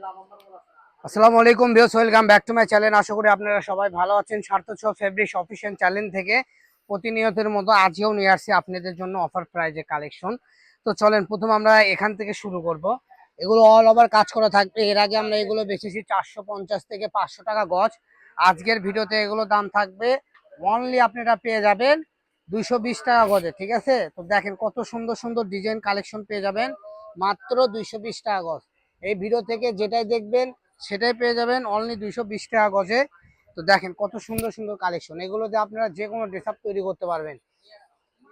আসসালামু আলাইকুম viewers, welcome back to my channel. আশা করি আপনারা সবাই ভালো আছেন। সার্থক ফেব্রিক্স অফিশিয়াল চ্যানেল থেকে প্রতিনিয়তের মতো আজকেও নিয়ে আসছি আপনাদের জন্য অফার প্রাইজে কালেকশন। তো চলেন প্রথম আমরা এখান থেকে শুরু করব। এগুলো অল ওভার কাজ করা থাকবে। এর আগে আমরা এগুলো বেচেছি 450 থেকে 500 টাকা গজ। আজকের ভিডিওতে এগুলো দাম থাকবে অনলি আপনারা পেয়ে যাবেন 220 টাকা গজে, ঠিক আছে? তো দেখেন কত সুন্দর সুন্দর ডিজাইন কালেকশন পেয়ে যাবেন মাত্র 220 টাকা গজ। এই ভিডিও থেকে যেটাই দেখবেন সেটাই পেয়ে যাবেন অনলি 220 টাকা গজে। তো দেখেন কত সুন্দর সুন্দর কালেকশন, এগুলোতে আপনারা যে কোনো ড্রেস আপ তৈরি করতে পারবেন।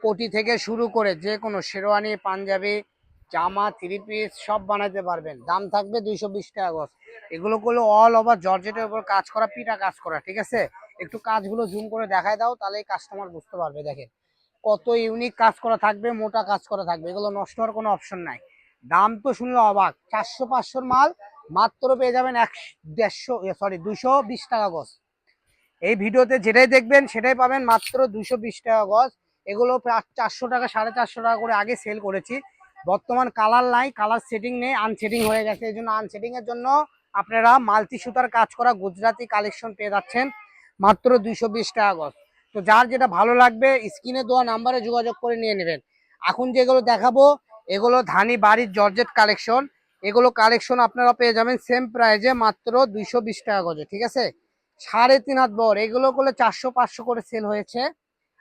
কোটি থেকে শুরু করে যে কোনো শেরওয়ানি, পাঞ্জাবি, জামা, থ্রি পিস সব বানাতে পারবেন। দাম থাকবে 220 টাকা গজ। এগুলো করলে অল ওভার জর্জেটের উপর কাজ করা, পিটা কাজ করা, ঠিক আছে? একটু কাজগুলো জুম করে দেখায় দাও, তাহলে কাস্টমার বুঝতে পারবে। দেখেন কত ইউনিক কাজ করা থাকবে, মোটা কাজ করা থাকবে, এগুলো নষ্ট হওয়ার কোনো অপশন নাই। দাম তো শুনলে অবাক, 400-500 মাল মাত্র পেয়ে যাবেন 220 টাকা গজ। এই ভিডিওতে যেটাই দেখবেন সেটাই পাবেন মাত্র 220 টাকা গজ। এগুলো 400 টাকা 450 টাকা করে আগে সেল করেছি। বর্তমান কালার নাই, কালার সেটিং নেই, আনসেটিং হয়ে গেছে। এই জন্য আনসেটিং এর জন্য আপনারা মাল্টি সুতার কাজ করা গুজরাটি কালেকশন পেয়ে যাচ্ছেন মাত্র 220 টাকা গজ। তো যার যেটা ভালো লাগবে স্ক্রিনে দেওয়া নাম্বারে যোগাযোগ করে নিয়ে নেবেন। এখন যেগুলো দেখাবো এগুলো ধানি বাড়ির জর্জেট কালেকশন। এগুলো কালেকশন আপনারা পেয়ে যাবেন সেম প্রাইজে মাত্র 220 টাকা গজে, ঠিক আছে? 3.5 হাত বর, এগুলো করলে 400-500 করে সেল হয়েছে।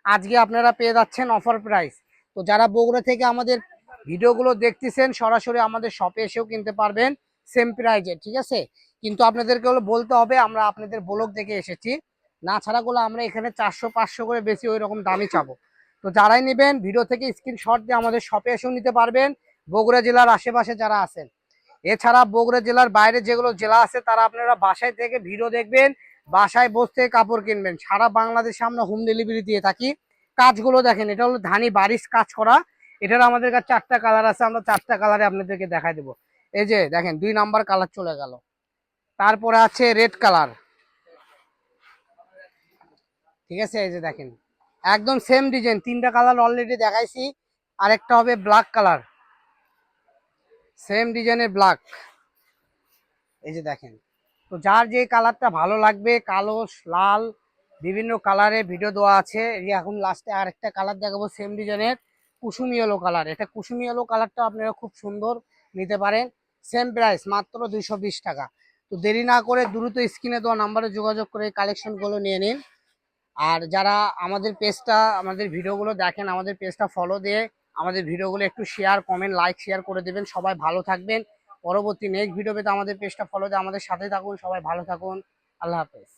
আজকে আপনারা পেয়ে যাচ্ছেন অফার প্রাইস। তো যারা বগুড়া থেকে আমাদের ভিডিওগুলো দেখতেছেন সরাসরি আমাদের শপে এসেও কিনতে পারবেন সেম প্রাইজে, ঠিক আছে? কিন্তু আপনাদেরকে হলো বলতে হবে আমরা আপনাদের ব্লগ দেখে এসেছি, না ছাড়া গুলো আমরা এখানে 400-500 করে বেশি ওই রকম দামই চাবো। তো যারাই নেবেন ভিডিও থেকে স্ক্রিনশট দিয়ে আমাদের শপে এসেও নিতে পারবেন, বগুড়া জেলার আশেপাশে যারা আছেন। এছাড়া বগুড়া জেলার বাইরে যেগুলো জেলা আছে তারা আপনারা বাসায় থেকে ভিডিও দেখবেন, বাসায় বসে কাপড় কিনবেন। সারা বাংলাদেশে আমরা হোম ডেলিভারি দিয়ে থাকি। কাজগুলো দেখেন, এটা হলো ধানি বারিশ কাজ করা। এটার আমাদের কাছে 4টা কালার আছে, আমরা 4টা কালারে আপনাদেরকে দেখাই দেবো। এই যে দেখেন 2 নাম্বার কালার চলে গেল, তারপরে আছে রেড কালার, ঠিক আছে? এই যে দেখেন একদম সেম ডিজাইন, 3টা কালার অলরেডি দেখাইছি। আরেকটা হবে ব্ল্যাক কালার, সেম ডিজাইনের ব্ল্যাক। এই যে দেখেন, তো যার যে কালারটা ভালো লাগবে, কালো, লাল, বিভিন্ন কালারে ভিডিও দেওয়া আছে। এই এখন লাস্টে আরেকটা কালার দেখাবো সেম ডিজাইনের, কুসুমি ইয়েলো কালার। এটা কুসুমি ইয়েলো কালারটা আপনারা খুব সুন্দর নিতে পারেন। সেম প্রাইস মাত্র 220 টাকা। তো দেরি না করে দ্রুত স্ক্রিনে দেওয়া নাম্বারে যোগাযোগ করে কালেকশনগুলো নিয়ে নিন। আর যারা আমাদের পেজটা, আমাদের ভিডিওগুলো দেখেন, আমাদের পেজটা ফলো দিয়ে আমাদের ভিডিওগুলো একটু শেয়ার, কমেন্ট, লাইক, শেয়ার করে দেবেন। সবাই ভালো থাকবেন। পরবর্তী নেক্সট ভিডিও পেতে আমাদের পেজটা ফলো দিয়ে আমাদের সাথে থাকুন। সবাই ভালো থাকুন। আল্লাহ হাফেজ।